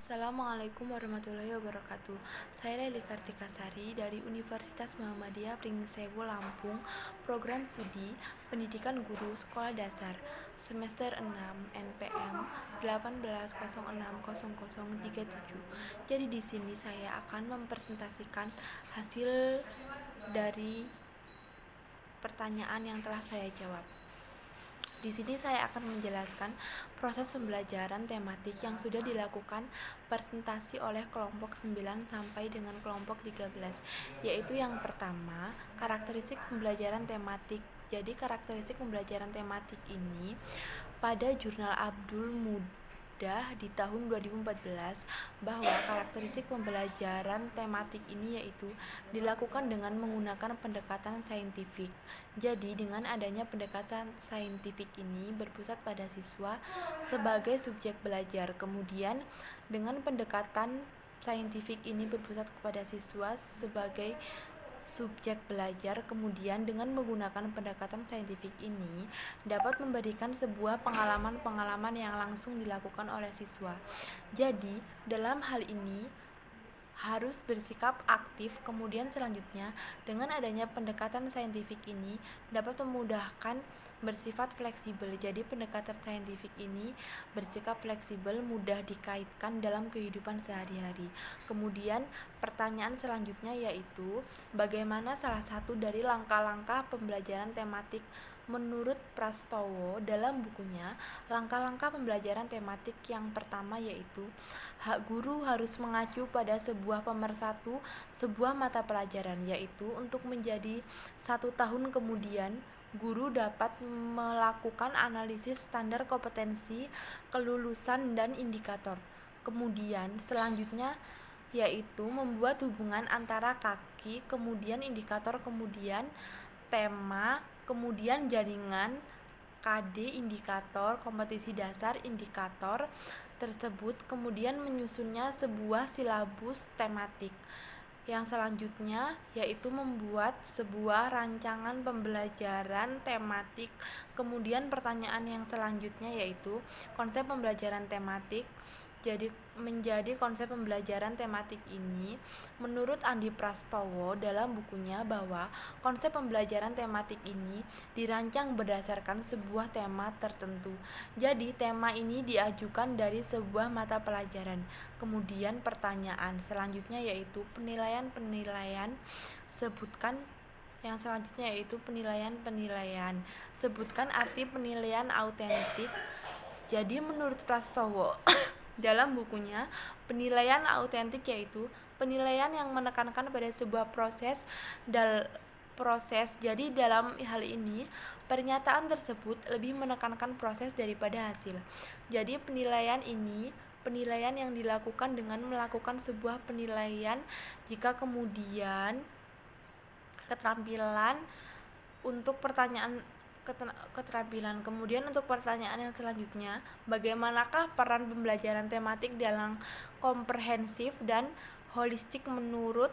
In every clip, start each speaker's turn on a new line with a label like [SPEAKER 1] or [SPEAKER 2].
[SPEAKER 1] Assalamualaikum warahmatullahi wabarakatuh. Saya Leli Kartikasari dari Universitas Muhammadiyah Pringsewu Lampung, Program Studi Pendidikan Guru Sekolah Dasar, Semester 6 NPM 18060037. Jadi di sini saya akan mempresentasikan hasil dari pertanyaan yang telah saya jawab. Di sini saya akan menjelaskan proses pembelajaran tematik yang sudah dilakukan presentasi oleh kelompok 9 sampai dengan kelompok 13, yaitu yang pertama, karakteristik pembelajaran tematik. Jadi karakteristik pembelajaran tematik ini pada jurnal Abdul Mudah di tahun 2014 bahwa karakteristik pembelajaran tematik ini yaitu dilakukan dengan menggunakan pendekatan saintifik. Jadi dengan adanya pendekatan saintifik ini berpusat pada siswa sebagai subjek belajar. Kemudian dengan pendekatan saintifik ini berpusat kepada siswa sebagai subjek belajar. Kemudian dengan menggunakan pendekatan saintifik ini dapat memberikan sebuah pengalaman-pengalaman yang langsung dilakukan oleh siswa. Jadi dalam hal ini harus bersikap aktif. Kemudian selanjutnya dengan adanya pendekatan saintifik ini dapat memudahkan bersifat fleksibel. Jadi pendekatan saintifik ini bersikap fleksibel, mudah dikaitkan dalam kehidupan sehari-hari. Kemudian pertanyaan selanjutnya yaitu bagaimana salah satu dari langkah-langkah pembelajaran tematik menurut Prastowo dalam bukunya. Langkah-langkah pembelajaran tematik yang pertama yaitu hak guru harus mengacu pada sebuah pemersatu sebuah mata pelajaran, yaitu untuk menjadi 1 tahun kemudian guru dapat melakukan analisis standar kompetensi, kelulusan, dan indikator. Kemudian selanjutnya yaitu membuat hubungan antara kaki, kemudian indikator, kemudian tema, kemudian jaringan, KD indikator, kompetisi dasar indikator tersebut, kemudian menyusunnya sebuah silabus tematik. Yang selanjutnya yaitu membuat sebuah rancangan pembelajaran tematik. Kemudian pertanyaan yang selanjutnya yaitu konsep pembelajaran tematik. Jadi menjadi konsep pembelajaran tematik ini menurut Andi Prastowo dalam bukunya bahwa konsep pembelajaran tematik ini dirancang berdasarkan sebuah tema tertentu. Jadi tema ini diajukan dari sebuah mata pelajaran. Kemudian pertanyaan selanjutnya yaitu penilaian-penilaian. Sebutkan yang selanjutnya yaitu penilaian-penilaian. Sebutkan arti penilaian autentik. Jadi menurut Prastowo dalam bukunya, penilaian autentik yaitu penilaian yang menekankan pada sebuah proses. Jadi dalam hal ini pernyataan tersebut lebih menekankan proses daripada hasil. Jadi penilaian ini penilaian yang dilakukan dengan melakukan sebuah penilaian. Jika kemudian keterampilan untuk keterampilan. Kemudian untuk pertanyaan yang selanjutnya, bagaimanakah peran pembelajaran tematik dalam komprehensif dan holistik menurut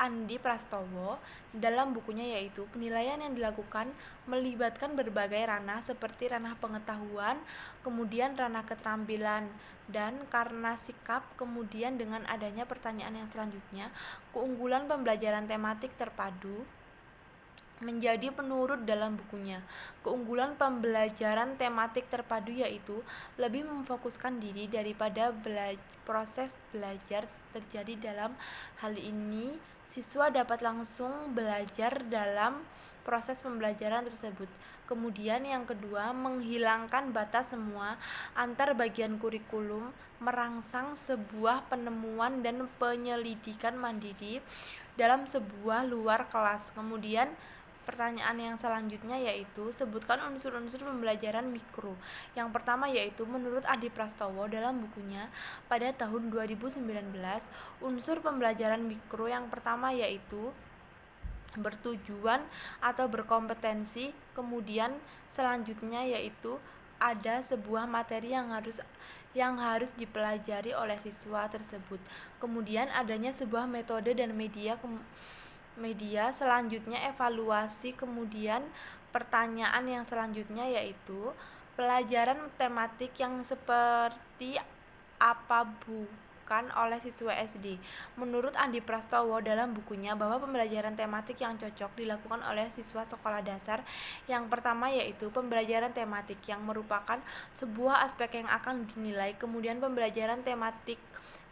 [SPEAKER 1] Andi Prastowo dalam bukunya, yaitu penilaian yang dilakukan melibatkan berbagai ranah seperti ranah pengetahuan, kemudian ranah keterampilan, dan karena sikap. Kemudian dengan adanya pertanyaan yang selanjutnya, keunggulan pembelajaran tematik terpadu menjadi penurut dalam bukunya. Keunggulan pembelajaran tematik terpadu yaitu lebih memfokuskan diri daripada proses belajar terjadi. Dalam hal ini siswa dapat langsung belajar dalam proses pembelajaran tersebut. Kemudian yang kedua, menghilangkan batas semua antar bagian kurikulum, merangsang sebuah penemuan dan penyelidikan mandiri dalam sebuah luar kelas. Kemudian pertanyaan yang selanjutnya yaitu sebutkan unsur-unsur pembelajaran mikro. Yang pertama yaitu menurut Adi Prastowo dalam bukunya pada tahun 2019, unsur pembelajaran mikro yang pertama yaitu bertujuan atau berkompetensi. Kemudian selanjutnya yaitu ada sebuah materi yang harus dipelajari oleh siswa tersebut. Kemudian adanya sebuah metode dan media. Selanjutnya evaluasi. Kemudian pertanyaan yang selanjutnya yaitu pelajaran tematik yang seperti apa bukan oleh siswa SD. Menurut Andi Prastowo dalam bukunya bahwa pembelajaran tematik yang cocok dilakukan oleh siswa sekolah dasar yang pertama yaitu pembelajaran tematik yang merupakan sebuah aspek yang akan dinilai, kemudian pembelajaran tematik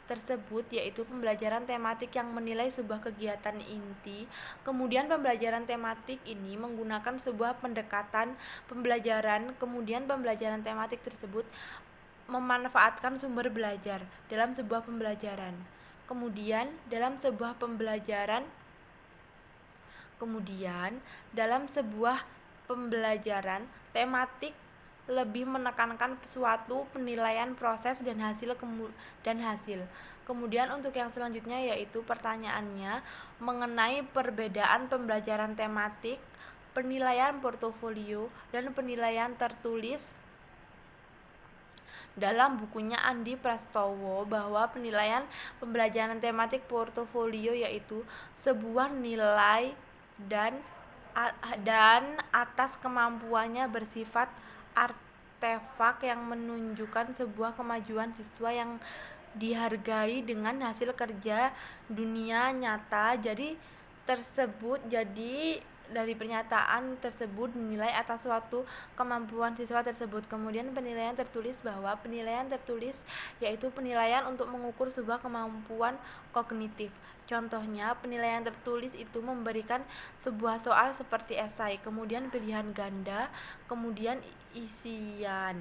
[SPEAKER 1] tersebut yaitu pembelajaran tematik yang menilai sebuah kegiatan inti. Kemudian pembelajaran tematik ini menggunakan sebuah pendekatan pembelajaran. Kemudian pembelajaran tematik tersebut memanfaatkan sumber belajar dalam sebuah pembelajaran. Kemudian dalam sebuah pembelajaran tematik lebih menekankan suatu penilaian proses dan hasil. Kemudian untuk yang selanjutnya yaitu pertanyaannya mengenai perbedaan pembelajaran tematik, penilaian portofolio, dan penilaian tertulis. Dalam bukunya Andi Prastowo bahwa penilaian pembelajaran tematik portofolio yaitu sebuah nilai dan atas kemampuannya bersifat artefak yang menunjukkan sebuah kemajuan siswa yang dihargai dengan hasil kerja dunia nyata. Jadi dari pernyataan tersebut dinilai atas suatu kemampuan siswa tersebut. Kemudian penilaian tertulis bahwa penilaian tertulis yaitu penilaian untuk mengukur sebuah kemampuan kognitif. Contohnya, penilaian tertulis itu memberikan sebuah soal seperti esai, kemudian pilihan ganda, kemudian isian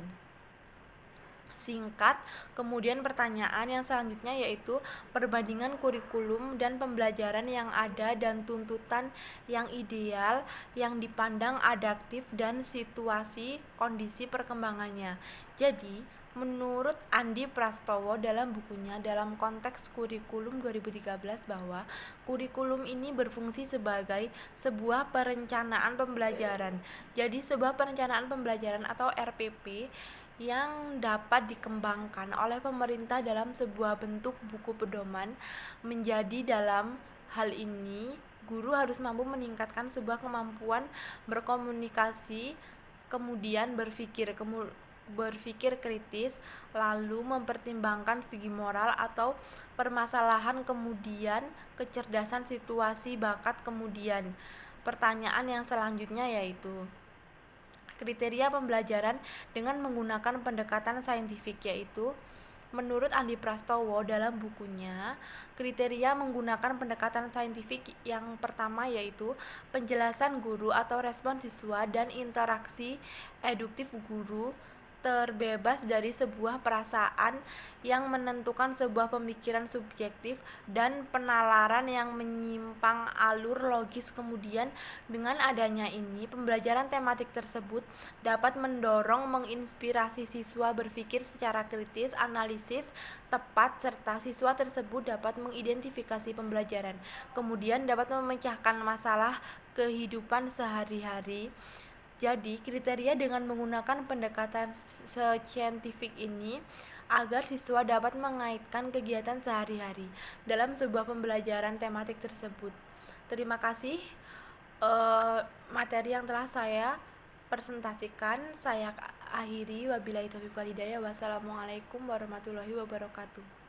[SPEAKER 1] singkat, kemudian pertanyaan yang selanjutnya yaitu perbandingan kurikulum dan pembelajaran yang ada dan tuntutan yang ideal yang dipandang adaptif dan situasi kondisi perkembangannya. Jadi, menurut Andi Prastowo dalam bukunya dalam konteks kurikulum 2013 bahwa kurikulum ini berfungsi sebagai sebuah perencanaan pembelajaran. Jadi sebuah perencanaan pembelajaran atau RPP yang dapat dikembangkan oleh pemerintah dalam sebuah bentuk buku pedoman. Menjadi dalam hal ini guru harus mampu meningkatkan sebuah kemampuan berkomunikasi, kemudian berpikir kritis, lalu mempertimbangkan segi moral atau permasalahan, kemudian kecerdasan situasi, bakat. Kemudian pertanyaan yang selanjutnya yaitu kriteria pembelajaran dengan menggunakan pendekatan saintifik, yaitu menurut Andi Prastowo dalam bukunya kriteria menggunakan pendekatan saintifik yang pertama yaitu penjelasan guru atau respon siswa dan interaksi eduktif guru terbebas dari sebuah perasaan yang menentukan sebuah pemikiran subjektif dan penalaran yang menyimpang alur logis. Kemudian dengan adanya ini pembelajaran tematik tersebut dapat mendorong menginspirasi siswa berpikir secara kritis, analisis tepat, serta siswa tersebut dapat mengidentifikasi pembelajaran, kemudian dapat memecahkan masalah kehidupan sehari-hari. Jadi, kriteria dengan menggunakan pendekatan saintifik ini agar siswa dapat mengaitkan kegiatan sehari-hari dalam sebuah pembelajaran tematik tersebut. Terima kasih materi yang telah saya presentasikan. Saya akhiri, wabillahi taufiq wal hidayah. Wassalamualaikum warahmatullahi wabarakatuh.